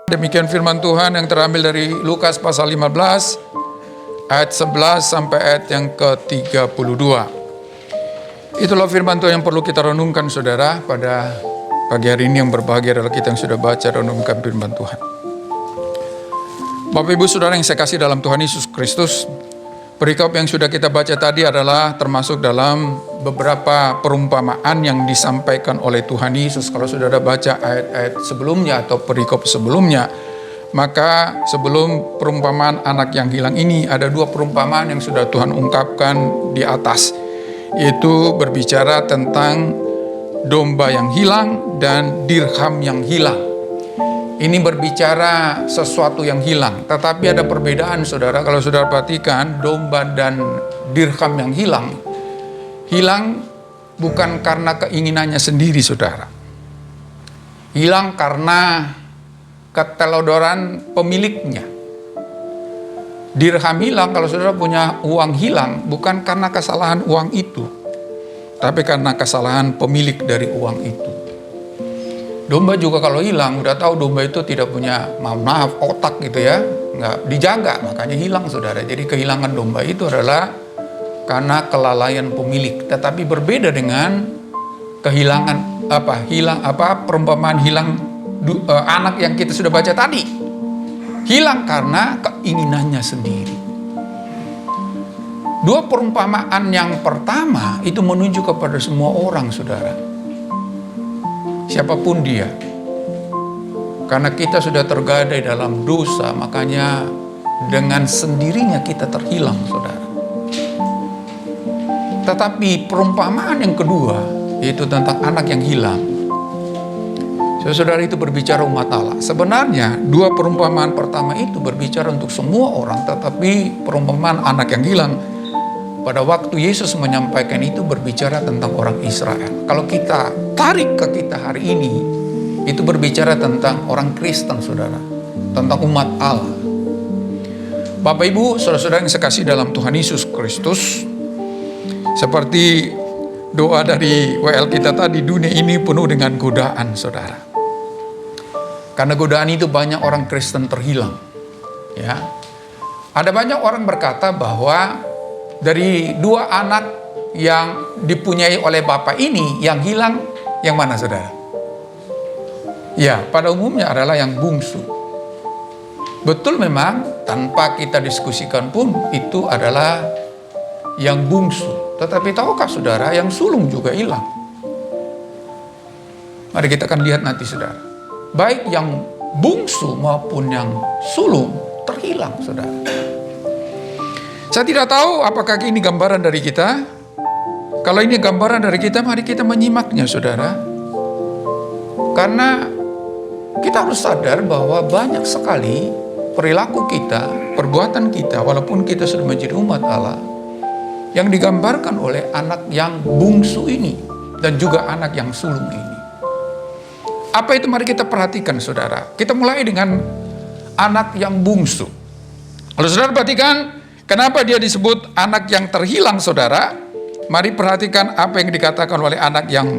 Demikian firman Tuhan yang terambil dari Lukas pasal 15 ayat 11 sampai ayat yang ke-32. Itulah firman Tuhan yang perlu kita renungkan, saudara, pada pagi hari ini. Yang berbahagia adalah kita yang sudah baca dan renungkan firman Tuhan. Bapak Ibu Saudara yang saya kasih dalam Tuhan Yesus Kristus, perikop yang sudah kita baca tadi adalah termasuk dalam beberapa perumpamaan yang disampaikan oleh Tuhan Yesus. Kalau saudara baca ayat-ayat sebelumnya atau perikop sebelumnya, maka sebelum perumpamaan anak yang hilang ini, ada dua perumpamaan yang sudah Tuhan ungkapkan di atas, yaitu berbicara tentang domba yang hilang dan dirham yang hilang. Ini berbicara sesuatu yang hilang, tetapi ada perbedaan, saudara. Kalau saudara perhatikan, domba dan dirham yang hilang bukan karena keinginannya sendiri, saudara. Hilang karena ketelodoran pemiliknya. Dirham hilang, kalau saudara punya uang hilang, bukan karena kesalahan uang itu, tapi karena kesalahan pemilik dari uang itu. Domba juga kalau hilang, udah tahu domba itu tidak punya, maaf, otak gitu ya, nggak dijaga, makanya hilang, saudara. Jadi kehilangan domba itu adalah karena kelalaian pemilik. Tetapi berbeda dengan kehilangan perumpamaan hilang anak yang kita sudah baca tadi. Hilang karena keinginannya sendiri. Dua perumpamaan yang pertama itu menuju kepada semua orang, saudara. Siapapun dia. Karena kita sudah tergadai dalam dosa, makanya dengan sendirinya kita terhilang, saudara. Tetapi perumpamaan yang kedua, yaitu tentang anak yang hilang. Saudara, itu berbicara umat Allah. Sebenarnya dua perumpamaan pertama itu berbicara untuk semua orang, tetapi perumpamaan anak yang hilang pada waktu Yesus menyampaikan itu berbicara tentang orang Israel. Kalau kita tarik ke kita hari ini, itu berbicara tentang orang Kristen, saudara. Tentang umat Allah. Bapak Ibu, saudara-saudara yang saya kasih dalam Tuhan Yesus Kristus, seperti doa dari WL kita tadi, dunia ini penuh dengan godaan, saudara. Karena godaan itu banyak orang Kristen terhilang. Ya, ada banyak orang berkata bahwa dari dua anak yang dipunyai oleh bapak ini, yang hilang yang mana, saudara? Ya, pada umumnya adalah yang bungsu. Betul, memang tanpa kita diskusikan pun itu adalah yang bungsu. Tetapi tahukah saudara, yang sulung juga hilang? Mari kita akan lihat nanti, saudara. Baik yang bungsu maupun yang sulung terhilang, saudara. Saya tidak tahu apakah ini gambaran dari kita. Kalau ini gambaran dari kita, mari kita menyimaknya, saudara. Karena kita harus sadar bahwa banyak sekali perilaku kita, perbuatan kita, walaupun kita sudah menjadi umat Allah, yang digambarkan oleh anak yang bungsu ini dan juga anak yang sulung ini. Apa itu? Mari kita perhatikan, saudara. Kita mulai dengan anak yang bungsu. Kalau saudara perhatikan, kenapa dia disebut anak yang terhilang, saudara? Mari perhatikan apa yang dikatakan oleh anak yang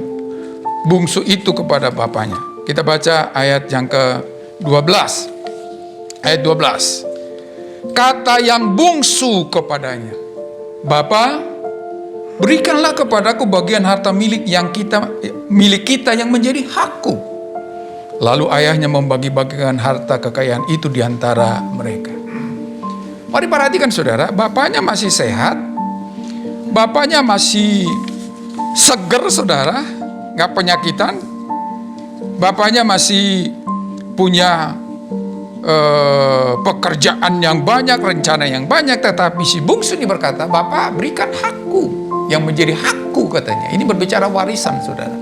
bungsu itu kepada bapaknya. Kita baca ayat yang ke-12. Ayat 12. Kata yang bungsu kepadanya, Bapa, berikanlah kepadaku bagian harta milik kita yang menjadi hakku. Lalu ayahnya membagi-bagikan harta kekayaan itu di antara mereka. Mari perhatikan, saudara, bapaknya masih sehat, bapaknya masih seger, saudara, nggak penyakitan, bapaknya masih punya pekerjaan yang banyak, rencana yang banyak, tetapi si bungsu ini berkata, Bapak, berikan hakku yang menjadi hakku, katanya. Ini berbicara warisan, saudara.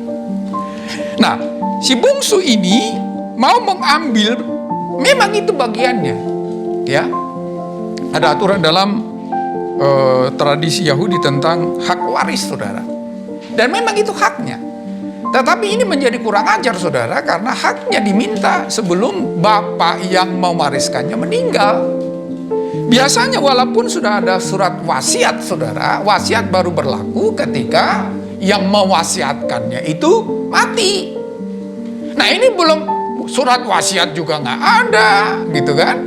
Nah, si bungsu ini mau mengambil, memang itu bagiannya, ya. Ada aturan dalam tradisi Yahudi tentang hak waris, saudara. Dan memang itu haknya. Tetapi ini menjadi kurang ajar, saudara, karena haknya diminta sebelum bapak yang mewariskannya meninggal. Biasanya walaupun sudah ada surat wasiat, saudara, wasiat baru berlaku ketika yang mewasiatkannya itu mati. Nah ini belum, surat wasiat juga nggak ada, gitu kan.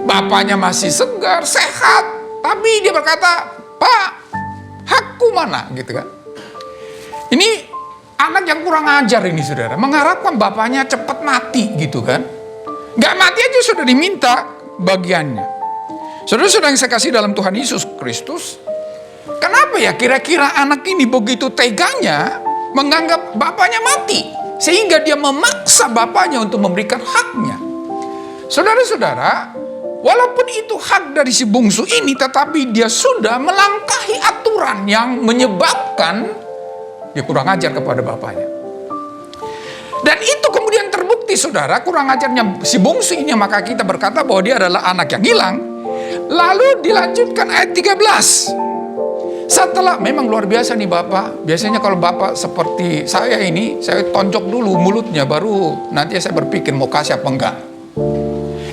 Bapaknya masih segar, sehat, tapi dia berkata, "Pak, hakku mana?" Gitu kan. Ini anak yang kurang ajar ini, saudara, mengharapkan bapaknya cepat mati, gitu kan. Nggak mati aja sudah diminta bagiannya. Saudara-saudara yang saya kasih dalam Tuhan Yesus Kristus, kenapa ya kira-kira anak ini begitu teganya menganggap bapaknya mati, sehingga dia memaksa bapaknya untuk memberikan haknya? Saudara-saudara, walaupun itu hak dari si bungsu ini, tetapi dia sudah melangkahi aturan yang menyebabkan dia kurang ajar kepada bapaknya. Dan itu kemudian terbukti, saudara, kurang ajarnya si bungsu ini, maka kita berkata bahwa dia adalah anak yang hilang. Lalu dilanjutkan ayat 13. Setelah, memang luar biasa nih Bapak. Biasanya kalau Bapak seperti saya ini, saya tonjok dulu mulutnya, baru nanti saya berpikir mau kasih apa enggak.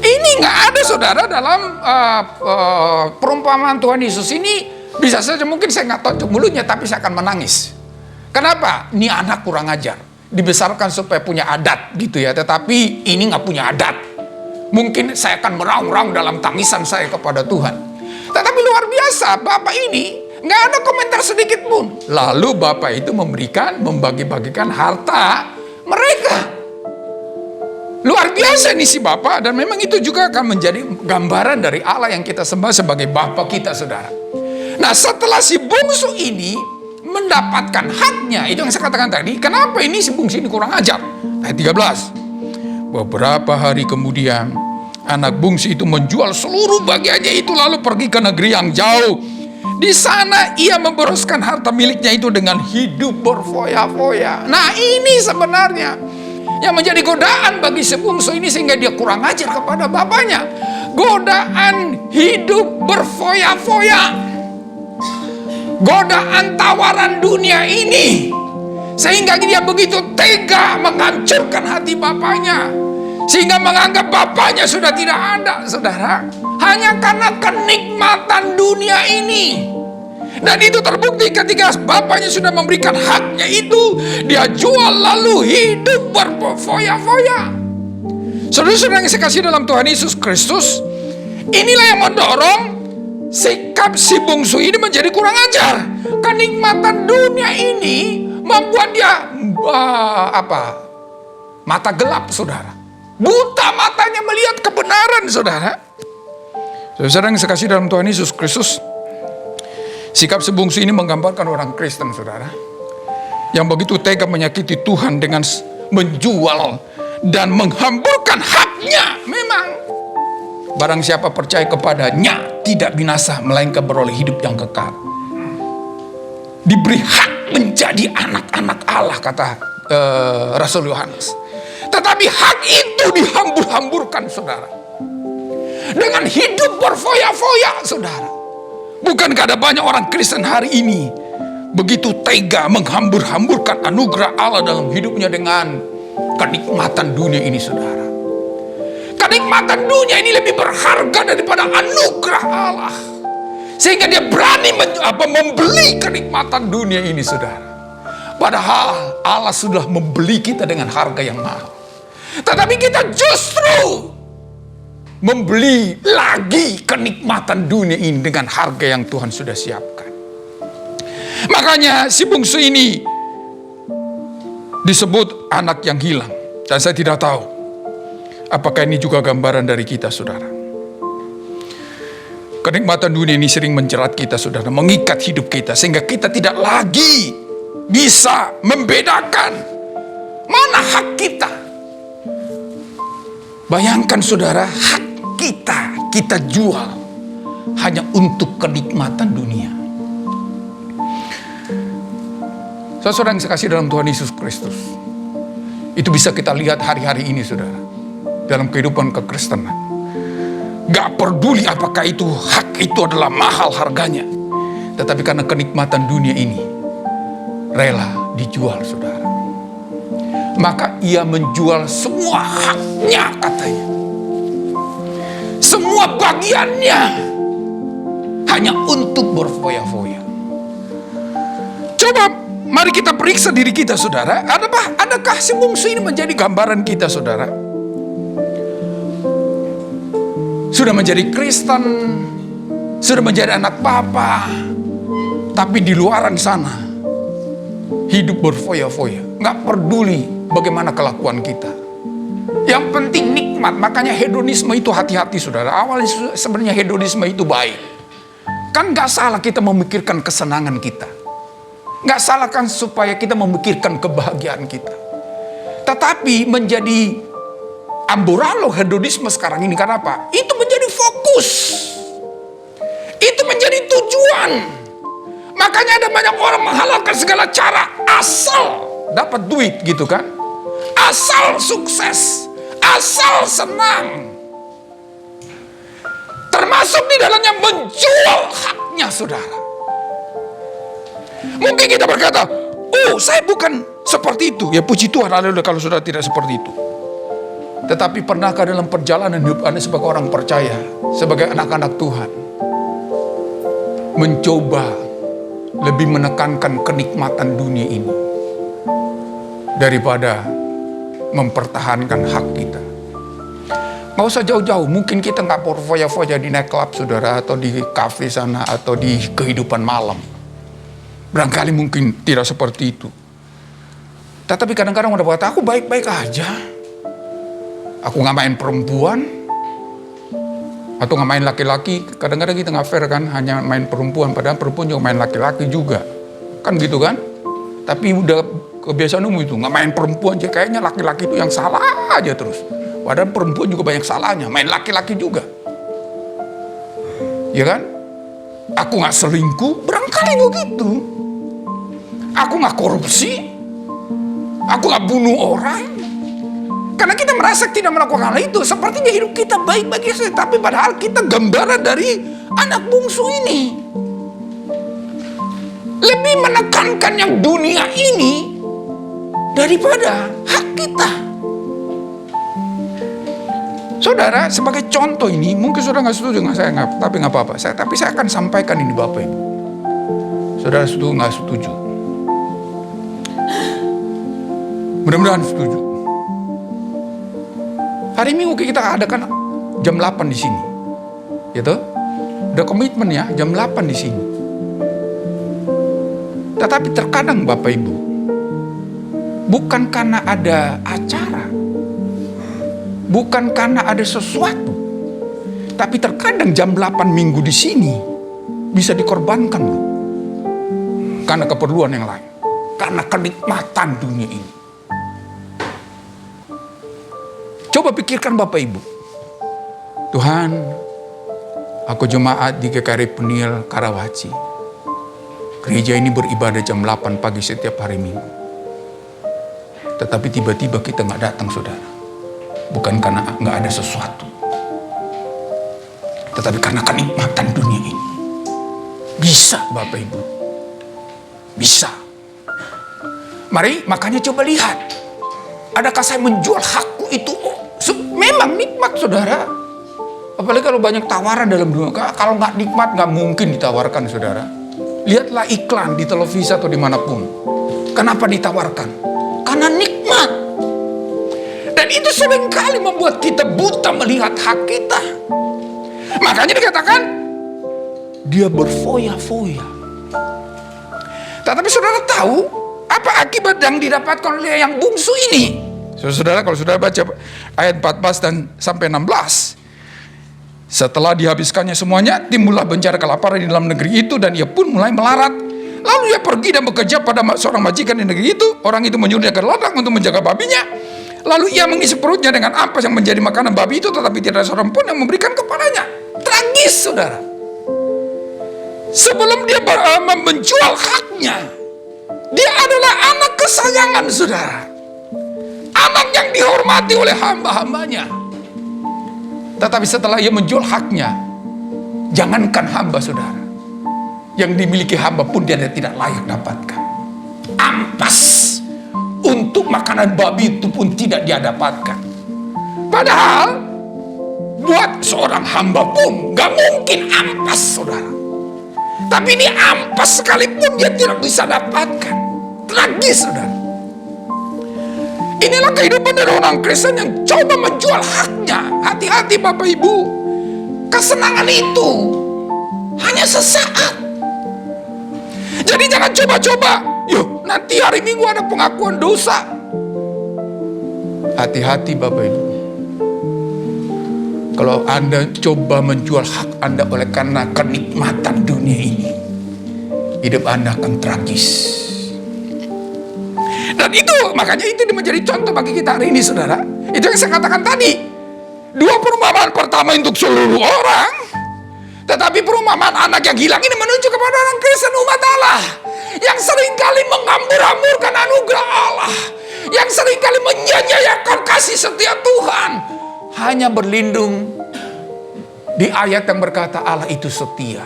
Ini nggak ada, saudara, dalam perumpamaan Tuhan Yesus ini. Bisa saja mungkin saya nggak tonjok mulutnya, tapi saya akan menangis. Kenapa? Ini anak kurang ajar. Dibesarkan supaya punya adat gitu ya, tetapi ini nggak punya adat. Mungkin saya akan meraung-raung dalam tangisan saya kepada Tuhan. Tetapi luar biasa, Bapak ini nggak ada komentar sedikit pun. Lalu Bapak itu membagi-bagikan harta mereka. Luar biasa nih si Bapak, dan memang itu juga akan menjadi gambaran dari Allah yang kita sembah sebagai Bapa kita, saudara. Nah, setelah si bungsu ini mendapatkan haknya, itu yang saya katakan tadi, kenapa ini si bungsu ini kurang ajar? Ayat 13. Beberapa hari kemudian, anak bungsu itu menjual seluruh bagiannya itu lalu pergi ke negeri yang jauh. Di sana ia memboroskan harta miliknya itu dengan hidup berfoya-foya. Nah ini sebenarnya yang menjadi godaan bagi si bungsu ini, sehingga dia kurang ajar kepada bapaknya. Godaan hidup berfoya-foya. Godaan tawaran dunia ini, sehingga dia begitu tega menghancurkan hati bapaknya, sehingga menganggap bapaknya sudah tidak ada, saudara, hanya karena kenikmatan dunia ini. Dan itu terbukti ketika bapaknya sudah memberikan haknya itu, dia jual lalu hidup berfoya-foya. Saudara-saudara yang saya kasih dalam Tuhan Yesus Kristus, inilah yang mendorong sikap si bungsu ini menjadi kurang ajar. Kenikmatan dunia ini membuat dia mata gelap, saudara. Buta matanya melihat kebenaran, saudara. Saudara yang saya kasih dalam Tuhan Yesus Kristus, sikap si bungsu ini menggambarkan orang Kristen, saudara, yang begitu tega menyakiti Tuhan dengan menjual dan menghamburkan haknya. Memang barang siapa percaya kepadanya tidak binasa, melainkan beroleh hidup yang kekal. Diberi hak menjadi anak-anak Allah, kata Rasul Yohanes. Tetapi hak itu dihambur-hamburkan, saudara, dengan hidup berfoya-foya, saudara. Bukankah ada banyak orang Kristen hari ini begitu tega menghambur-hamburkan anugerah Allah dalam hidupnya dengan kenikmatan dunia ini, saudara. Kenikmatan dunia ini lebih berharga daripada anugerah Allah, sehingga dia berani membeli kenikmatan dunia ini, saudara. Padahal Allah sudah membeli kita dengan harga yang mahal, tetapi kita justru membeli lagi kenikmatan dunia ini dengan harga yang Tuhan sudah siapkan. Makanya si bungsu ini disebut anak yang hilang. Dan saya tidak tahu apakah ini juga gambaran dari kita, saudara. Kenikmatan dunia ini sering menjerat kita, saudara, mengikat hidup kita, sehingga kita tidak lagi bisa membedakan mana hak kita. Bayangkan, saudara, hak kita jual hanya untuk kenikmatan dunia. Saudara yang saya kasih dalam Tuhan Yesus Kristus, itu bisa kita lihat hari-hari ini, saudara, dalam kehidupan kekristenan. Gak peduli apakah itu hak itu adalah mahal harganya, tetapi karena kenikmatan dunia ini rela dijual, saudara. Maka ia menjual semua haknya, katanya, semua bagiannya, hanya untuk berfoya-foya. Coba mari kita periksa diri kita, saudara. Adakah si bungsu ini menjadi gambaran kita, saudara? Sudah menjadi Kristen, sudah menjadi anak papa, tapi di luaran sana hidup berfoya-foya, nggak peduli bagaimana kelakuan kita. Yang penting nikmat. Makanya hedonisme itu hati-hati, saudara. Awalnya sebenarnya hedonisme itu baik. Kan nggak salah kita memikirkan kesenangan kita, nggak salah kan supaya kita memikirkan kebahagiaan kita. Tetapi menjadi amburadul hedonisme sekarang ini, karena apa? Itu menjadi fokus, itu menjadi tujuan. Makanya ada banyak orang menghalalkan segala cara asal dapat duit, gitu kan? Asal sukses, asal senang. Termasuk di dalamnya menjual haknya, saudara. Mungkin kita berkata, oh saya bukan seperti itu. Ya puji Tuhan, haleluya, kalau sudah tidak seperti itu. Tetapi pernahkah dalam perjalanan hidup Anda sebagai orang percaya, sebagai anak-anak Tuhan, mencoba lebih menekankan kenikmatan dunia ini daripada mempertahankan hak kita? Nggak usah jauh-jauh, mungkin kita nggak berfoya-foya di night club, saudara, atau di kafe sana, atau di kehidupan malam. Barangkali mungkin tidak seperti itu. Tetapi kadang-kadang udah berkata, aku baik-baik aja. Aku nggak main perempuan, atau nggak main laki-laki. Kadang-kadang kita nggak fair kan, hanya main perempuan, padahal perempuan juga main laki-laki juga. Kan gitu kan? Tapi udah kebiasaan umum itu, nggak main perempuan aja, kayaknya laki-laki itu yang salah aja terus. Padahal perempuan juga banyak salahnya, main laki-laki juga. Ya kan? Aku nggak selingkuh, barangkali begitu. Aku nggak korupsi, aku nggak bunuh orang. Karena kita merasa tidak melakukan hal itu, sepertinya hidup kita baik-baik saja. Tapi padahal kita gambaran dari anak bungsu ini. Lebih menekankan yang dunia ini daripada hak kita. Saudara, sebagai contoh ini, mungkin saudara nggak setuju dengan saya, tapi nggak apa-apa. Tapi saya akan sampaikan ini, Bapak Ibu. Saudara setuju nggak setuju? Mudah-mudahan setuju. Hari Minggu kita adakan jam 8 di sini, gitu. Udah komitmen ya, jam 8 di sini. Tetapi terkadang Bapak Ibu, bukan karena ada acara, bukan karena ada sesuatu, tapi terkadang jam 8 Minggu di sini bisa dikorbankan loh. Karena keperluan yang lain, karena kenikmatan dunia ini. Coba pikirkan Bapak Ibu. Tuhan, aku jemaat di GKRI Penil Karawaci. Gereja ini beribadah jam 8 pagi setiap hari Minggu. Tetapi tiba-tiba kita nggak datang, saudara. Bukan karena nggak ada sesuatu, tetapi karena kenikmatan dunia ini. Bisa Bapak Ibu, bisa. Mari makanya coba lihat. Adakah saya menjual hakku itu? Memang nikmat, saudara. Apalagi kalau banyak tawaran dalam dunia. Kalau nggak nikmat, nggak mungkin ditawarkan, saudara. Lihatlah iklan di televisi atau dimanapun. Kenapa ditawarkan? Karena nikmat. Dan itu seringkali membuat kita buta melihat hak kita. Makanya dikatakan, dia berfoya-foya. Tetapi saudara tahu, apa akibat yang didapatkan oleh yang bungsu ini? Saudara, kalau saudara baca ayat 14 dan sampai 16. Setelah dihabiskannya semuanya, timbullah bencana kelaparan di dalam negeri itu, dan ia pun mulai melarat. Lalu ia pergi dan bekerja pada seorang majikan di negeri itu. Orang itu menyuruh dia ke ladang untuk menjaga babinya. Lalu ia mengisi perutnya dengan ampas yang menjadi makanan babi itu, tetapi tidak ada seorang pun yang memberikan kepadanya. Tragis, saudara. Sebelum dia menjual haknya, dia adalah anak kesayangan, saudara. Anak yang dihormati oleh hamba-hambanya. Tetapi setelah ia menjual haknya, jangankan hamba, saudara, yang dimiliki hamba pun dia tidak layak dapatkan. Ampas untuk makanan babi itu pun tidak dia dapatkan. Padahal buat seorang hamba pun gak mungkin ampas, saudara. Tapi ini ampas sekalipun dia tidak bisa dapatkan. Tragis, saudara. Inilah kehidupan dari orang Kristen yang coba menjual haknya. Hati-hati Bapak Ibu. Kesenangan itu hanya sesaat. Jadi jangan coba-coba. Yuk, nanti hari Minggu ada pengakuan dosa. Hati-hati Bapak Ibu. Kalau Anda coba menjual hak Anda oleh karena kenikmatan dunia ini, hidup Anda akan tragis. Dan itu, makanya itu menjadi contoh bagi kita hari ini, saudara. Itu yang saya katakan tadi. 2 perumpamaan pertama untuk seluruh orang. Tetapi perumpamaan anak yang hilang ini menunjuk kepada orang Kristen umat Allah. Yang seringkali menghambur-hamburkan anugerah Allah. Yang seringkali menyia-nyiakan kasih setia Tuhan. Hanya berlindung di ayat yang berkata Allah itu setia.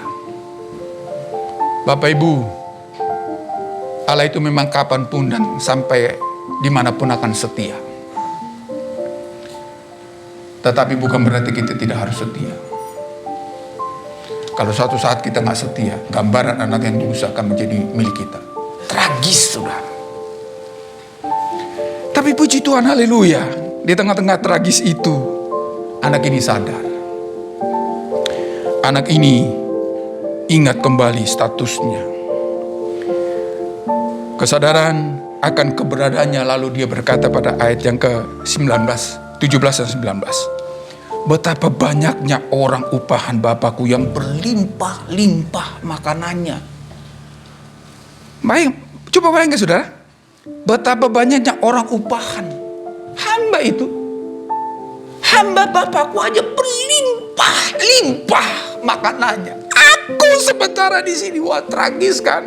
Bapak Ibu, Allah itu memang kapanpun dan sampai dimanapun akan setia. Tetapi bukan berarti kita tidak harus setia. Kalau suatu saat kita nggak setia, gambaran anak yang diusaha akan menjadi milik kita. Tragis, saudara. Tapi puji Tuhan, haleluya. Di tengah-tengah tragis itu, anak ini sadar. Anak ini ingat kembali statusnya. Kesadaran akan keberadaannya, lalu dia berkata pada ayat yang ke-19, 17 dan 19. Betapa banyaknya orang upahan Bapakku yang berlimpah-limpah makanannya. Baik, coba bayangkan saudara. Betapa banyaknya orang upahan. Hamba itu. Hamba Bapakku aja berlimpah-limpah makanannya. Aku sementara di sini, wah tragis kan.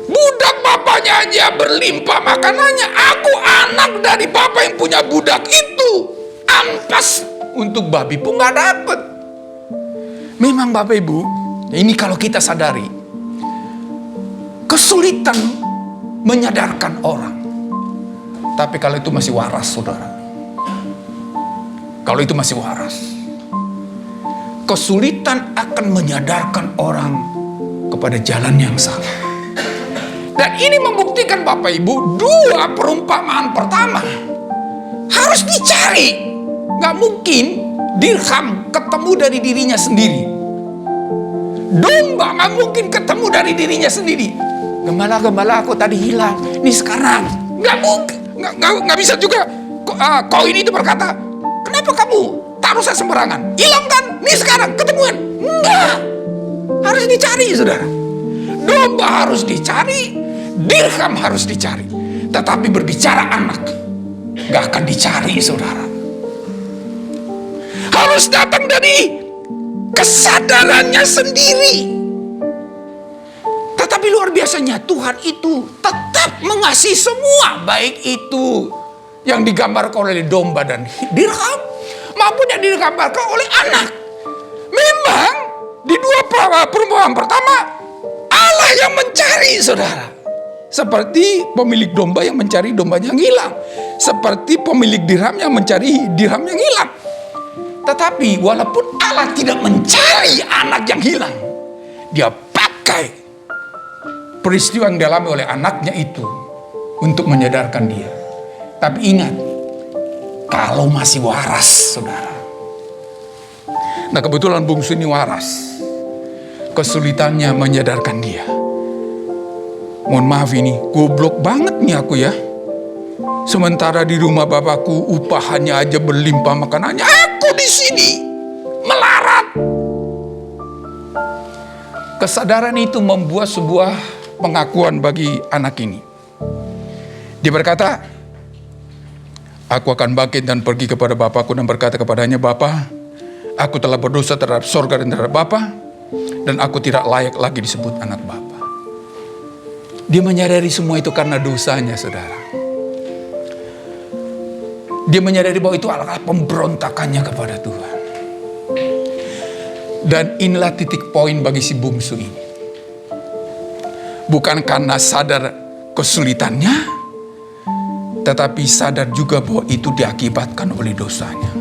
Budak bapaknya aja berlimpah makanannya. Aku anak dari bapak yang punya budak itu. Ampas untuk babi pun gak dapet. Memang Bapak Ibu, ini kalau kita sadari, kesulitan menyadarkan orang. Tapi kalau itu masih waras, saudara. Kalau itu masih waras, kesulitan akan menyadarkan orang kepada jalan yang salah. Dan ini membuktikan Bapak Ibu, 2 perumpamaan pertama harus dicari. Gak mungkin dirham ketemu dari dirinya sendiri. Domba gak mungkin ketemu dari dirinya sendiri. Gembala aku tadi hilang, ini sekarang. Gak mungkin, gak bisa juga. Koin itu berkata, kenapa kamu taruh saya sembarangan? Hilang kan? Ini sekarang ketemuan. Enggak. Harus dicari, saudara. Domba harus dicari, dirham harus dicari. Tetapi berbicara anak, gak akan dicari, saudara. Harus datang dari kesadarannya sendiri. Tetapi luar biasanya Tuhan itu tetap mengasihi semua, baik itu yang digambarkan oleh domba dan dirham maupun yang digambarkan oleh anak. Memang di 2 perumpamaan pertama Allah yang mencari, saudara. Seperti pemilik domba yang mencari dombanya yang hilang, seperti pemilik dirham yang mencari dirham yang hilang. Tetapi walaupun Allah tidak mencari anak yang hilang, dia pakai peristiwa yang dialami oleh anaknya itu untuk menyadarkan dia. Tapi ingat, kalau masih waras, saudara. Nah kebetulan bungsu ini waras. Kesulitannya menyadarkan dia. Mohon maaf ini, goblok banget nih aku ya. Sementara di rumah bapakku upahannya aja berlimpah makanannya, aku di sini melarat. Kesadaran itu membuat sebuah pengakuan bagi anak ini. Dia berkata, aku akan bangkit dan pergi kepada bapakku dan berkata kepadanya, Bapa, aku telah berdosa terhadap sorga dan terhadap Bapa, dan aku tidak layak lagi disebut anak Bapa. Dia menyadari semua itu karena dosanya, saudara. Dia menyadari bahwa itu adalah pemberontakannya kepada Tuhan. Dan inilah titik poin bagi si bungsu ini. Bukan karena sadar kesulitannya, tetapi sadar juga bahwa itu diakibatkan oleh dosanya.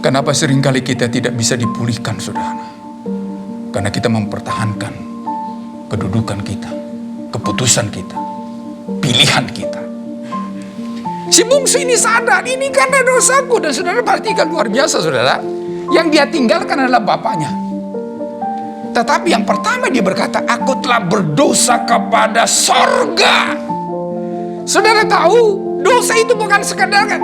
Kenapa seringkali kita tidak bisa dipulihkan, saudara? Karena kita mempertahankan kedudukan kita, keputusan kita, pilihan kita. Si bungsu ini sadar, ini karena dosaku. Dan saudara perhatikan luar biasa saudara. Yang dia tinggalkan adalah bapaknya. Tetapi yang pertama dia berkata, aku telah berdosa kepada sorga. Saudara tahu, dosa itu bukan sekedar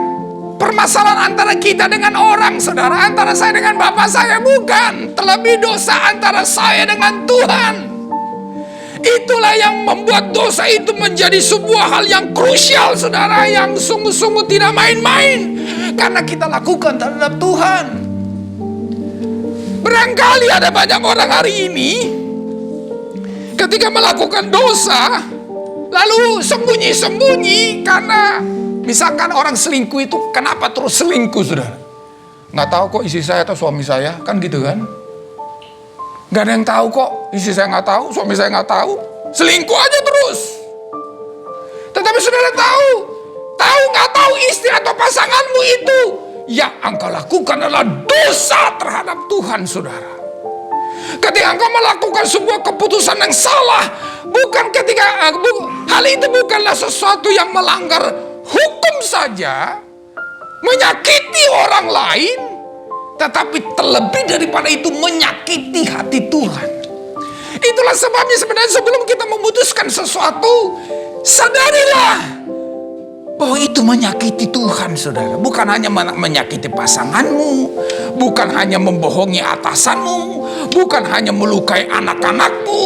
permasalahan antara kita dengan orang, saudara. Antara saya dengan bapak saya, bukan. Terlebih dosa antara saya dengan Tuhan. Itulah yang membuat dosa itu menjadi sebuah hal yang krusial, saudara. Yang sungguh-sungguh tidak main-main. Karena kita lakukan terhadap Tuhan. Barangkali ada banyak orang hari ini, ketika melakukan dosa, lalu sembunyi-sembunyi. Karena misalkan orang selingkuh itu, kenapa terus selingkuh, saudara? Nggak tahu kok istri saya atau suami saya, kan gitu kan? Nggak ada yang tahu kok, istri saya nggak tahu, suami saya nggak tahu, selingkuh aja terus. Tetapi saudara tahu nggak tahu istri atau pasanganmu itu, yang engkau lakukan adalah dosa terhadap Tuhan, saudara. Ketika engkau melakukan sebuah keputusan yang salah, hal itu bukanlah sesuatu yang melanggar hukum saja, menyakiti orang lain, tetapi terlebih daripada itu menyakiti hati Tuhan. Itulah sebabnya sebenarnya sebelum kita memutuskan sesuatu, sadarilah bahwa itu menyakiti Tuhan, saudara. Bukan hanya menyakiti pasanganmu, bukan hanya membohongi atasanmu, bukan hanya melukai anak-anakmu,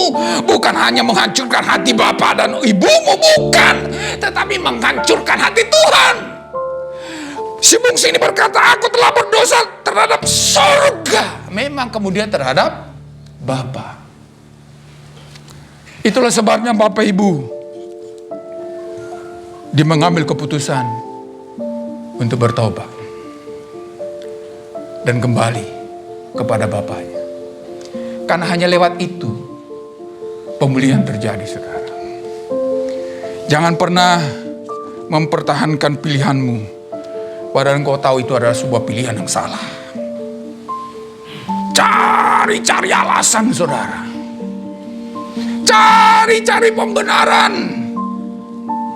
bukan hanya menghancurkan hati bapak dan ibumu, bukan. Tetapi menghancurkan hati Tuhan. Si bungsu ini berkata, aku telah berdosa terhadap sorga. Memang kemudian terhadap Bapa. Itulah sebabnya Bapak Ibu, dia mengambil keputusan untuk bertobat dan kembali kepada Bapaknya. Karena hanya lewat itu pemulihan terjadi, saudara. Jangan pernah mempertahankan pilihanmu, padahal engkau tahu itu adalah sebuah pilihan yang salah. Cari-cari alasan, saudara. Cari-cari pembenaran.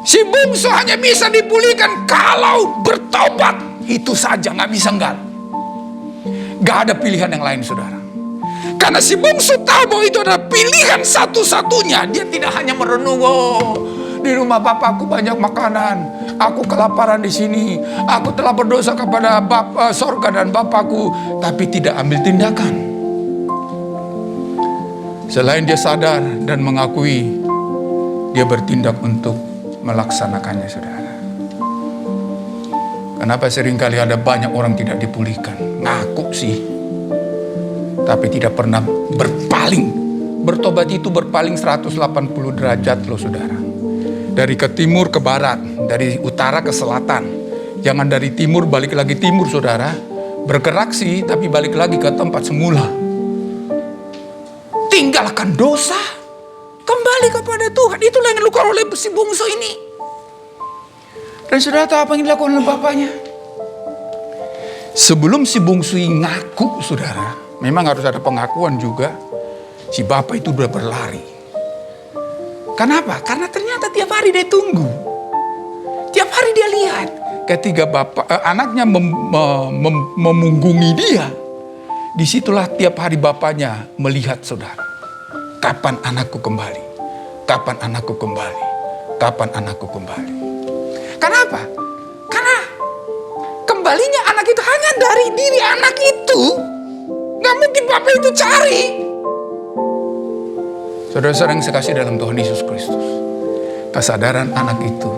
Si bungsu hanya bisa dipulihkan kalau bertobat. Itu saja, nggak bisa enggak. Nggak ada pilihan yang lain, saudara. Karena si bungsu tahu bahwa itu adalah pilihan satu-satunya. Dia tidak hanya merenung, di rumah bapakku banyak makanan, aku kelaparan di sini, aku telah berdosa kepada sorga dan bapakku, tapi tidak ambil tindakan. Selain dia sadar dan mengakui, dia bertindak untuk melaksanakannya, saudara. Kenapa seringkali ada banyak orang tidak dipulihkan? Ngaku sih, tapi tidak pernah berpaling. Bertobat itu berpaling 180 derajat loh, saudara. Dari ke timur ke barat, dari utara ke selatan. Jangan dari timur balik lagi timur, saudara. Bergerak sih, tapi balik lagi ke tempat semula. Tinggalkan dosa, kembali kepada Tuhan. Itulah yang dilakukan oleh si bungsu ini. Dan saudara tahu apa yang dilakukan oleh bapaknya? Sebelum si bungsu ini ngaku, saudara, memang harus ada pengakuan juga. Si bapak itu sudah berlari. Kenapa? Karena ternyata tiap hari dia tunggu. Tiap hari dia lihat. Ketika anaknya memunggungi dia, disitulah tiap hari bapaknya melihat, saudara. Kapan anakku kembali? Kapan anakku kembali? Kapan anakku kembali? Kenapa? Karena kembalinya anak itu hanya dari diri anak itu. Gak mungkin bapak itu cari. Saudara-saudara yang saya kasih dalam Tuhan Yesus Kristus, kesadaran anak itu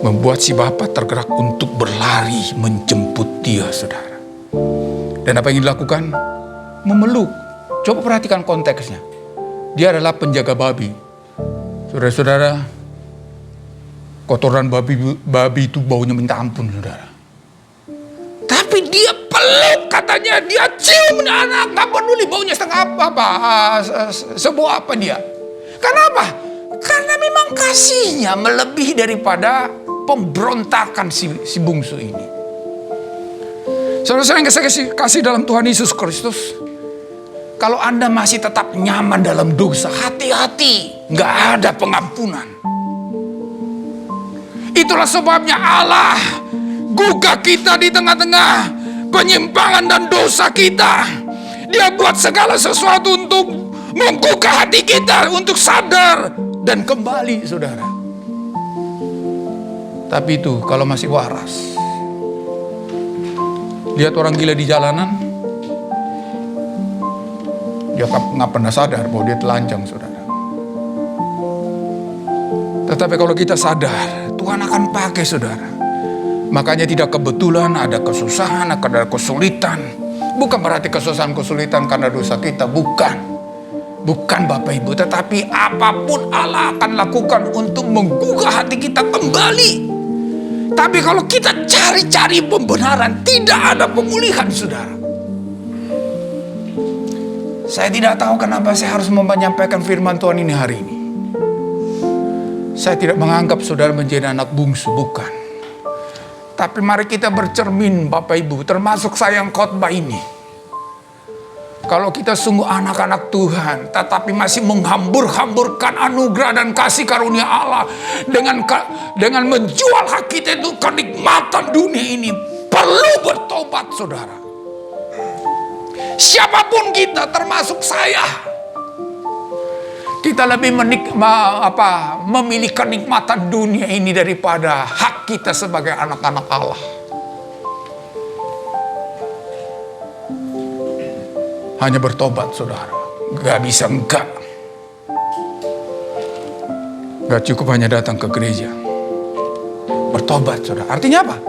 membuat si bapak tergerak untuk berlari menjemput dia, saudara. Dan apa yang dilakukan? Memeluk. Coba perhatikan konteksnya. Dia adalah penjaga babi. Saudara-saudara, kotoran babi itu baunya minta ampun, saudara. Tapi dia peluk, katanya dia cium anak, gak peduli baunya setengah sebuah apa dia. Kenapa? Karena memang kasihnya melebihi daripada pemberontakan si bungsu ini. Saudara-saudara yang saya kasih dalam Tuhan Yesus Kristus, Kalau Anda masih tetap nyaman dalam dosa, hati-hati, nggak ada pengampunan. Itulah sebabnya Allah gugah kita di tengah-tengah penyimpangan dan dosa kita. Dia buat segala sesuatu untuk menggugah hati kita, untuk sadar dan kembali, saudara. Tapi itu kalau masih waras. Lihat orang gila di jalanan, dia nggak pernah sadar bahwa dia telanjang, saudara. Tetapi kalau kita sadar, Tuhan akan pakai, saudara. Makanya tidak kebetulan ada kesusahan, ada kesulitan. Bukan berarti kesusahan kesulitan karena dosa kita, bukan. Bukan Bapak Ibu, tetapi apapun Allah akan lakukan untuk menggugah hati kita kembali. Tapi kalau kita cari-cari pembenaran, tidak ada pemulihan, saudara. Saya tidak tahu kenapa saya harus menyampaikan firman Tuhan ini hari ini. Saya tidak menganggap saudara menjadi anak bungsu, bukan. Tapi mari kita bercermin, Bapak Ibu, termasuk saya yang khotbah ini. Kalau kita sungguh anak-anak Tuhan, tetapi masih menghambur-hamburkan anugerah dan kasih karunia Allah dengan menjual hak kita itu kenikmatan dunia ini, perlu bertobat, saudara. Siapapun kita, termasuk saya, kita lebih memilih kenikmatan dunia ini daripada hak kita sebagai anak-anak Allah. Hanya bertobat, saudara. Gak bisa enggak. Gak cukup hanya datang ke gereja. Bertobat, saudara. Artinya apa?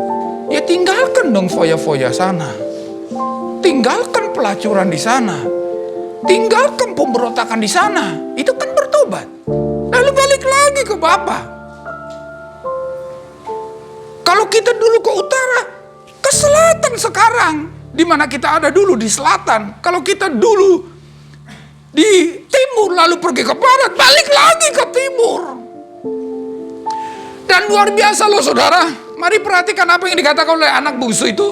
Ya tinggalkan dong foya-foya sana. Tinggalkan pelacuran di sana. Tinggalkan pemberontakan di sana. Itu kan bertobat. Lalu balik lagi ke Bapa. Kalau kita dulu ke utara, ke selatan sekarang. Di mana kita ada dulu di selatan. Kalau kita dulu di timur lalu pergi ke barat, balik lagi ke timur. Dan luar biasa loh, saudara. Mari perhatikan apa yang dikatakan oleh anak bungsu itu.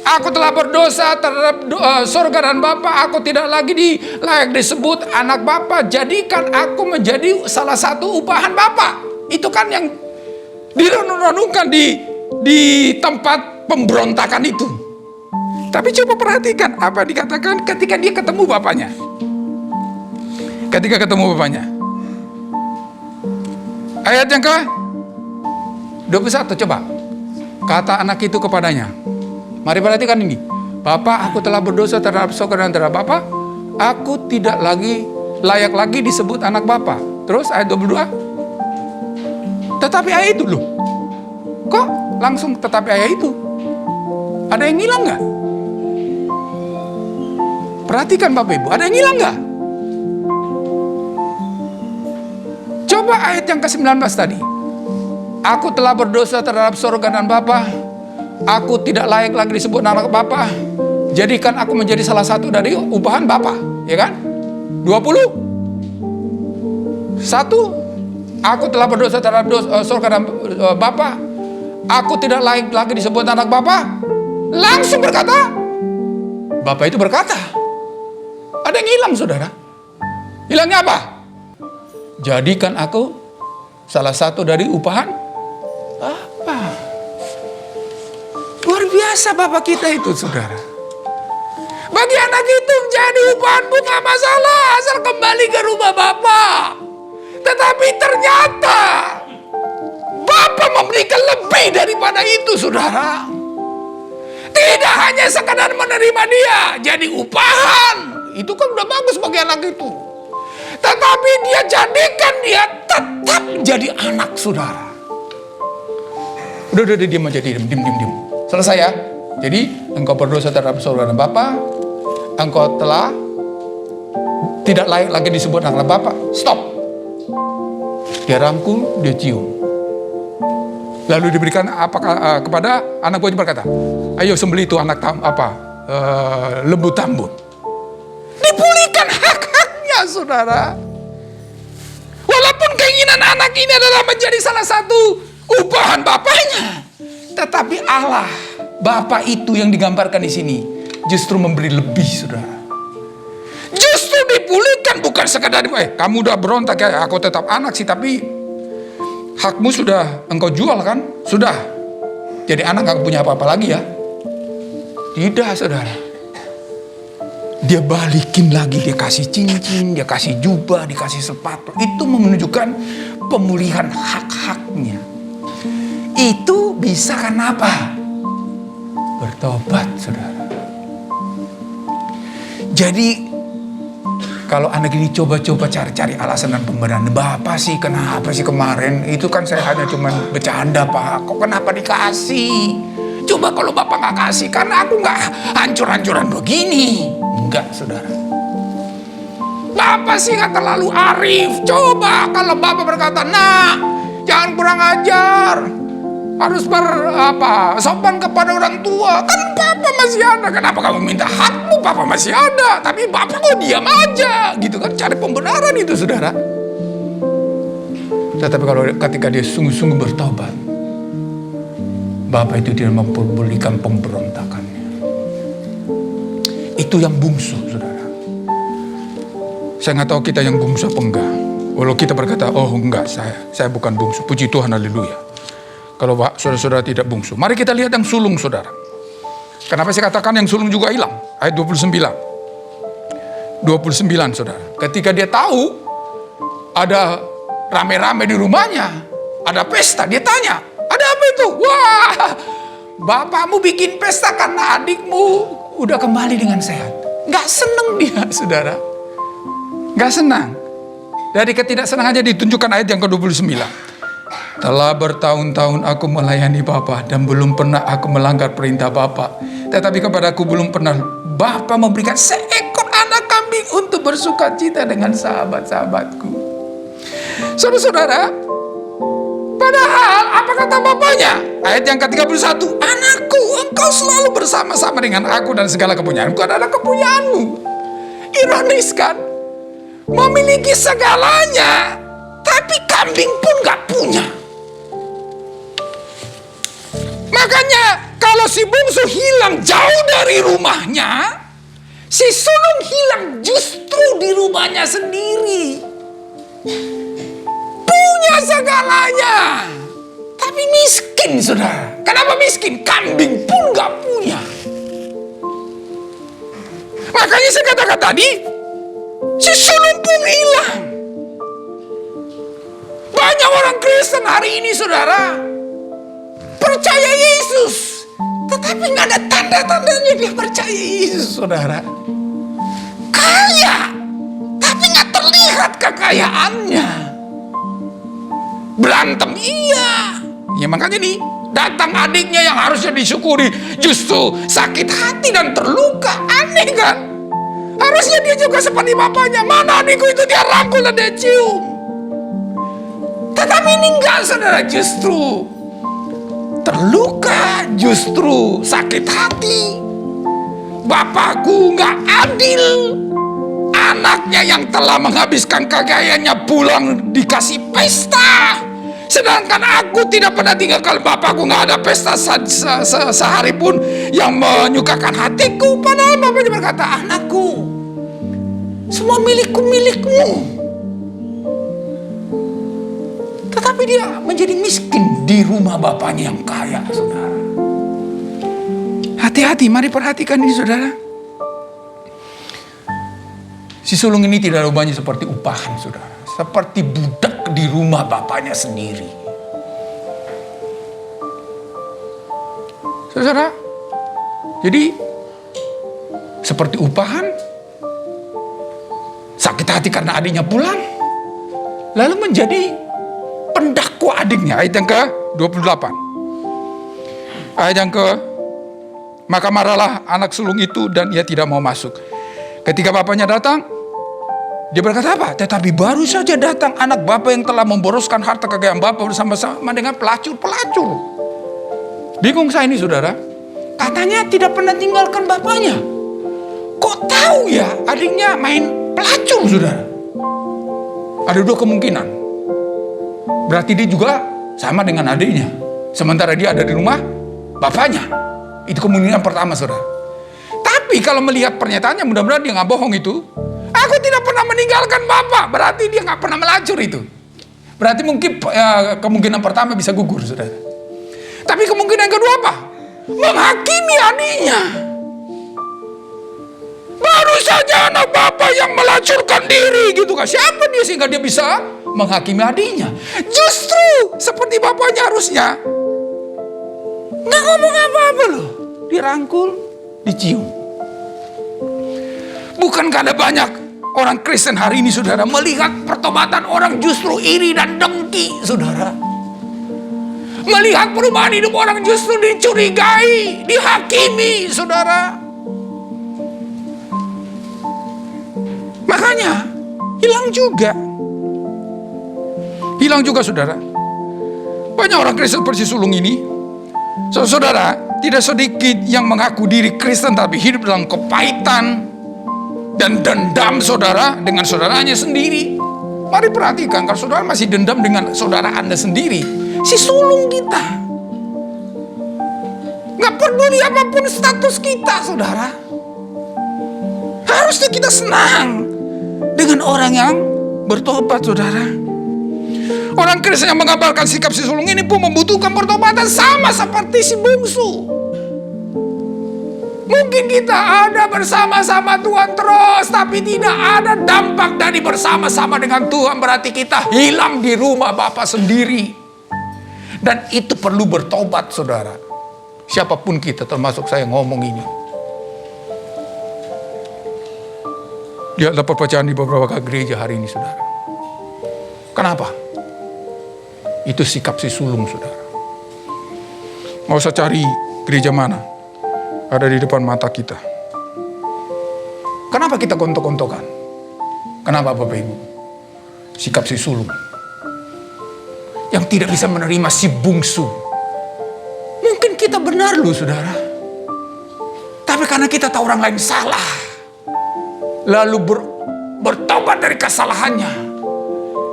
Aku telah berdosa terhadap sorga dan Bapa. Aku tidak lagi layak disebut anak Bapa. Jadikan aku menjadi salah satu upahan Bapa. Itu kan yang direnung-renungkan di tempat pemberontakan itu. Tapi coba perhatikan apa dikatakan ketika dia ketemu bapaknya. Ketika ketemu bapaknya. Ayat yang ke 21, coba. Kata anak itu kepadanya. Mari perhatikan ini. Bapa, aku telah berdosa terhadap sorga dan terhadap Bapa. Aku tidak lagi layak lagi disebut anak Bapa. Terus ayat 22. Tetapi ayat itu loh. Kok langsung tetapi ayat itu? Ada yang hilang nggak? Perhatikan Bapak Ibu, ada yang hilang nggak? Coba ayat yang ke-19 tadi. Aku telah berdosa terhadap sorga dan Bapa. Aku tidak layak lagi disebut anak Bapa. Jadikan aku menjadi salah satu dari upahan Bapa. Ya kan? 20. 1. Aku telah berdosa terhadap sorga dan Bapa. Aku tidak layak lagi disebut anak Bapa. Langsung berkata. Bapa itu berkata. Ada yang hilang, saudara. Hilangnya apa? Jadikan aku salah satu dari upahan Bapa. Luar biasa Bapak kita itu, saudara. Bagi anak itu menjadi upahan pun gak masalah, asal kembali ke rumah Bapak. Tetapi ternyata Bapak memberikan lebih daripada itu, saudara. Tidak hanya sekadar menerima dia jadi upahan. Itu kan udah bagus bagi anak itu. Tetapi dia jadikan dia tetap jadi anak, saudara. Udah diam aja, diam. Selesai ya. Jadi engkau berdosa terhadap sorga dan Bapa. Engkau telah tidak layak lagi disebut anak Bapa. Stop. Dia rangkul, dia cium. Lalu diberikan kepada anak buahnya berkata, ayo sembelih itu anak lembu tambun. Dipulihkan hak-haknya, saudara. Walaupun keinginan anak ini adalah menjadi salah satu upahan bapaknya, tetapi Allah, Bapa itu yang digambarkan di sini, justru memberi lebih, saudara. dipulihkan, bukan sekadar kamu udah berontak ya, aku tetap anak sih, tapi hakmu sudah engkau jual kan? Sudah. Jadi anak gak punya apa-apa lagi ya. Tidak, saudara. Dia balikin lagi, dia kasih cincin, dia kasih jubah, dikasih sepatu. Itu menunjukkan pemulihan hak-haknya. Itu bisa kenapa? Bertobat, saudara. Jadi kalau anak ini coba-coba cari-cari alasan dan pembenaran, Bapak sih kenapa sih kemarin? Itu kan saya hanya cuma bercanda, Pak. Kok kenapa dikasih? Coba kalau Bapak nggak kasih, karena aku nggak hancur-hancuran begini. Enggak, saudara. Bapak sih nggak terlalu arif. Coba kalau Bapak berkata, nah, jangan kurang ajar, harus sopan kepada orang tua. Kan Bapak masih ada. Kenapa kamu minta hakmu? Bapak masih ada. Tapi Bapak kok diam aja, gitu kan? Cari pembenaran itu, saudara. Tetapi kalau ketika dia sungguh-sungguh bertobat, Bapak itu tidak memperbolehkan pemberontakannya. Itu yang bungsu, saudara. Saya nggak tahu kita yang bungsu apa enggak. Walau kita berkata, oh enggak, saya bukan bungsu. Puji Tuhan, haleluya. Kalau saudara-saudara tidak bungsu. Mari kita lihat yang sulung, saudara. Kenapa saya katakan yang sulung juga hilang? Ayat 29. 29, saudara. Ketika dia tahu ada rame-rame di rumahnya, ada pesta, dia tanya, ada apa itu? Wah, bapakmu bikin pesta karena adikmu udah kembali dengan sehat. Gak seneng dia, saudara. Gak senang. Dari ketidaksenangannya ditunjukkan ayat yang ke-29. Telah bertahun-tahun aku melayani Bapa dan belum pernah aku melanggar perintah Bapa. Tetapi kepadaku belum pernah Bapa memberikan seekor anak kambing untuk bersuka cita dengan sahabat-sahabatku. Saudara-saudara, padahal apa kata bapaknya? Ayat yang ke-31, anakku, engkau selalu bersama-sama dengan aku dan segala kepunyaanku adalah kepunyaanmu. Ironis kan? Memiliki segalanya, tapi kambing pun gak punya. Makanya kalau si bungsu hilang jauh dari rumahnya, si sulung hilang justru di rumahnya sendiri. Punya segalanya, tapi miskin, saudara. Kenapa miskin? Kambing pun gak punya. Makanya saya katakan tadi, si sulung pun hilang. Banyak orang Kristen hari ini, saudara, percaya Yesus, tetapi nggak ada tanda-tandanya dia percaya Yesus, saudara. Kaya, tapi nggak terlihat kekayaannya. Berantem iya. Ya makanya nih, datang adiknya yang harusnya disyukuri, justru sakit hati dan terluka. Aneh kan? Harusnya dia juga seperti bapaknya. Mana adikku itu, dia rangkul dan dia cium. Tetapi ini enggak, saudara, justru terluka, justru sakit hati. Bapakku enggak adil. Anaknya yang telah menghabiskan kekayaannya pulang dikasih pesta. Sedangkan aku tidak pernah tinggalkan bapakku, enggak ada pesta sehari pun yang menyukakan hatiku. Padahal bapaknya berkata, anakku, semua milikku. Tetapi dia menjadi miskin di rumah bapaknya yang kaya, saudara. Hati-hati, mari perhatikan ini, saudara. Si sulung ini tidak rupanya seperti upahan, saudara. Seperti budak di rumah bapaknya sendiri. Saudara, jadi seperti upahan, sakit hati karena adiknya pulang, lalu menjadi pendakwa adiknya. Ayat yang ke-28. Ayat yang maka marahlah anak sulung itu dan ia tidak mau masuk. Ketika bapaknya datang, dia berkata apa? Tetapi baru saja datang anak bapak yang telah memboroskan harta kekayaan bapak bersama-sama dengan pelacur-pelacur. Bingung saya ini, saudara. Katanya tidak pernah tinggalkan bapaknya. Kok tahu ya adiknya main pelacur, saudara? Ada dua kemungkinan. Berarti dia juga sama dengan adiknya. Sementara dia ada di rumah bapaknya. Itu kemungkinan pertama, saudara. Tapi kalau melihat pernyataannya, mudah-mudahan dia nggak bohong itu. Aku tidak pernah meninggalkan Bapa. Berarti dia nggak pernah melacur itu. Berarti mungkin kemungkinan pertama bisa gugur, saudara. Tapi kemungkinan kedua apa? Menghakimi adiknya. Baru saja anak Bapa yang melacurkan diri gitu kan. Siapa dia sehingga dia bisa menghakimi adiknya? Justru seperti bapaknya harusnya nggak ngomong apa-apa loh. Dirangkul, dicium. Bukankah ada banyak orang Kristen hari ini, saudara, melihat pertobatan orang justru iri dan dengki, saudara. Melihat perubahan hidup orang justru dicurigai, dihakimi, saudara. Makanya hilang juga. Hilang juga, saudara. Banyak orang Kristen persis sulung ini, saudara, tidak sedikit yang mengaku diri Kristen tapi hidup dalam kepahitan dan dendam, saudara, dengan saudaranya sendiri. Mari perhatikan, kalau saudara masih dendam dengan saudara Anda sendiri, si sulung kita, gak peduli apapun status kita, saudara. Harusnya kita senang dengan orang yang bertobat, saudara. Orang Kristen yang mengabarkan sikap si sulung ini pun membutuhkan pertobatan sama seperti si bungsu. Mungkin kita ada bersama-sama Tuhan terus, tapi tidak ada dampak dari bersama-sama dengan Tuhan. Berarti kita hilang di rumah Bapa sendiri. Dan itu perlu bertobat, saudara. Siapapun kita, termasuk saya ngomong ini. Dia ada perpecahan di beberapa gereja hari ini, saudara. Kenapa? Itu sikap si sulung, saudara. Nggak usah cari gereja mana, ada di depan mata kita. Kenapa kita gontok-gontokan? Kenapa, Bapak Ibu? Sikap si sulung yang tidak bisa menerima si bungsu. Mungkin kita benar loh, saudara. Tapi karena kita tahu orang lain salah, lalu bertobat dari kesalahannya,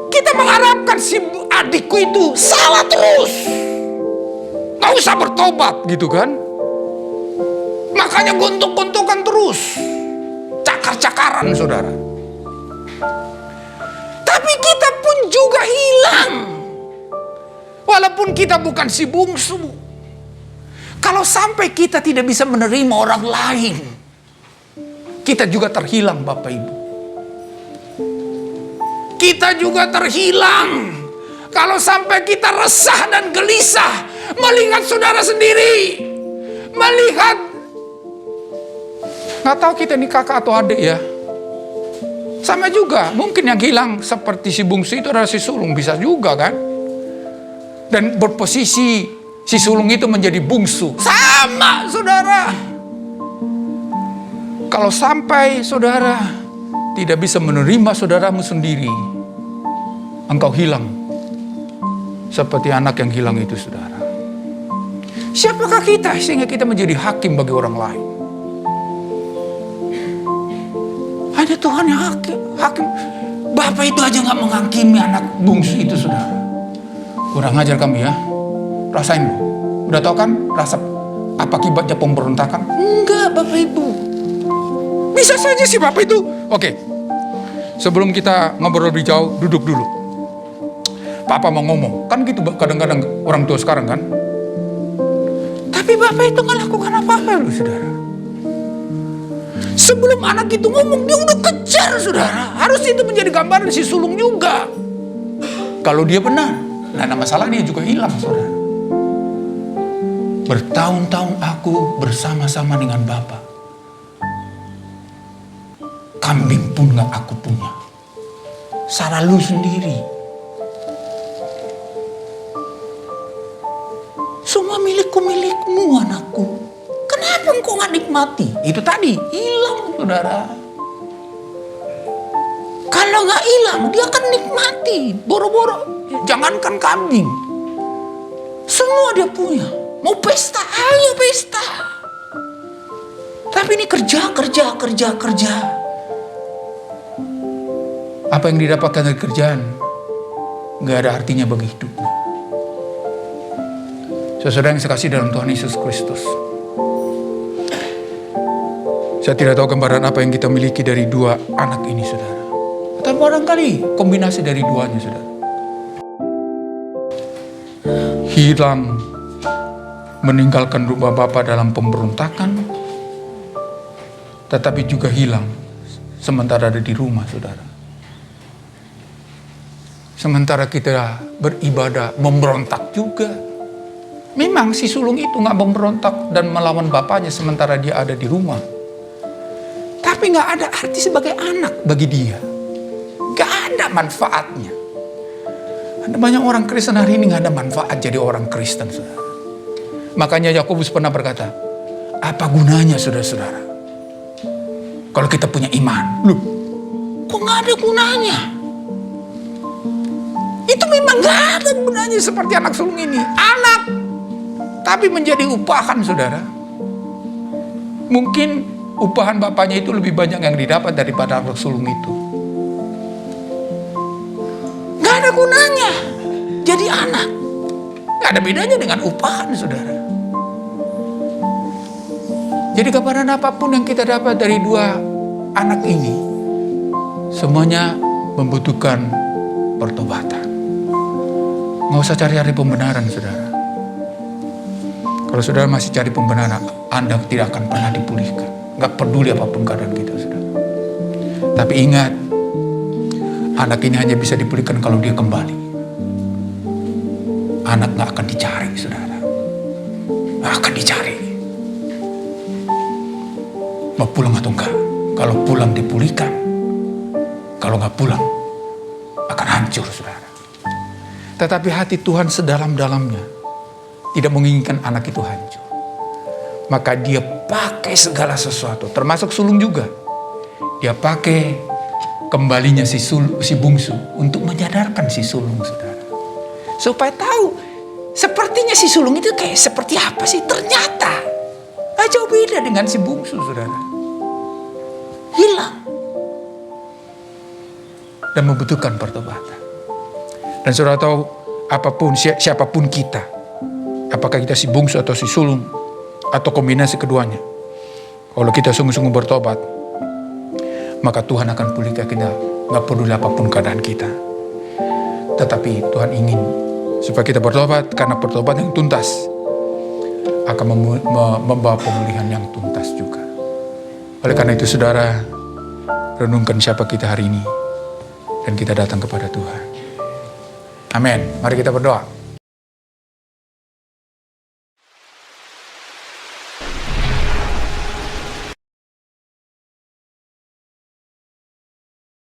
kita mengharapkan si adikku itu salah terus. Gak usah bertobat gitu kan. Makanya gontok-gontokan terus. Cakar-cakaran, saudara. Tapi kita pun juga hilang. Walaupun kita bukan si bungsu. Kalau sampai kita tidak bisa menerima orang lain, kita juga terhilang, Bapak Ibu. Kita juga terhilang. Kalau sampai kita resah dan gelisah melihat saudara sendiri, melihat, nggak tahu kita ini kakak atau adik ya, sama juga. Mungkin yang hilang seperti si bungsu itu adalah si sulung, bisa juga kan? Dan berposisi si sulung itu menjadi bungsu, sama, saudara. Kalau sampai saudara tidak bisa menerima saudaramu sendiri, engkau hilang. Seperti anak yang hilang itu, saudara. Siapakah kita sehingga kita menjadi hakim bagi orang lain? Hanya Tuhan yang hakim. Bapak itu aja gak menghakimi anak bungsu itu, saudara. Kurang ajar kamu ya. Rasain loh. Udah tau kan rasa apa akibatnya pemberontakan? Enggak, Bapak Ibu. Bisa saja sih Bapak itu. Oke. Sebelum kita ngobrol lebih jauh, duduk dulu. Papa mau ngomong. Kan gitu kadang-kadang orang tua sekarang kan. Tapi Bapak itu gak lakukan apa-apa loh, saudara. Sebelum anak itu ngomong, dia udah kejar, saudara. Harus itu menjadi gambaran si sulung juga. Kalau dia benar, nah masalah dia juga hilang, saudara. Bertahun-tahun aku bersama-sama dengan Bapak. Kambing pun gak aku punya. Salah lu sendiri. Semua milikku, anakku. Kenapa engkau gak nikmati? Itu tadi, hilang, saudara. Kalau gak hilang, dia akan nikmati. Boro-boro, jangankan kambing. Semua dia punya. Mau pesta, ayo pesta. Tapi ini kerja. Apa yang didapatkan dari kerjaan gak ada artinya bagi hidupmu. Saudara yang saya kasih dalam Tuhan Yesus Kristus, Saya tidak tahu gambaran apa yang kita miliki dari dua anak ini, saudara. Atau barangkali kombinasi dari duanya, saudara. Hilang, meninggalkan rumah Bapa dalam pemberontakan, tetapi juga hilang sementara ada di rumah, saudara. Sementara kita beribadah, memberontak juga. Memang si sulung itu gak memberontak dan melawan bapaknya sementara dia ada di rumah. Tapi gak ada arti sebagai anak bagi dia. Gak ada manfaatnya. Ada banyak orang Kristen hari ini gak ada manfaat jadi orang Kristen, saudara. Makanya Yakobus pernah berkata, apa gunanya saudara-saudara kalau kita punya iman? Loh, kok gak ada gunanya? Itu memang gak ada gunanya seperti anak sulung ini. Anak, tapi menjadi upahan, saudara. Mungkin upahan bapaknya itu lebih banyak yang didapat daripada anak sulung itu. Gak ada gunanya jadi anak. Gak ada bedanya dengan upahan, saudara. Jadi gambaran apapun yang kita dapat dari dua anak ini, semuanya membutuhkan pertobatan. Nggak usah cari-cari pembenaran, saudara. Kalau saudara masih cari pembenaran, Anda tidak akan pernah dipulihkan. Nggak peduli apapun keadaan kita, saudara. Tapi ingat, anak ini hanya bisa dipulihkan kalau dia kembali. Anak nggak akan dicari, saudara. Nggak akan dicari. Mau pulang atau enggak? Kalau pulang dipulihkan. Kalau nggak pulang, akan hancur, saudara. Tetapi hati Tuhan sedalam-dalamnya tidak menginginkan anak itu hancur. Maka dia pakai segala sesuatu, termasuk sulung juga. Dia pakai kembalinya si bungsu untuk menyadarkan si sulung, saudara. Supaya tahu, sepertinya si sulung itu kayak seperti apa sih? Ternyata gak jauh beda dengan si bungsu, saudara. Hilang. Dan membutuhkan pertobatan. Dan saudara tahu, apapun, siapapun kita, apakah kita si bungsu atau si sulung, atau kombinasi keduanya, kalau kita sungguh-sungguh bertobat, maka Tuhan akan pulihkan kita, gak peduli apapun keadaan kita. Tetapi Tuhan ingin supaya kita bertobat, karena pertobatan yang tuntas akan membawa pemulihan yang tuntas juga. Oleh karena itu, saudara, renungkan siapa kita hari ini, dan kita datang kepada Tuhan. Amin. Mari kita berdoa.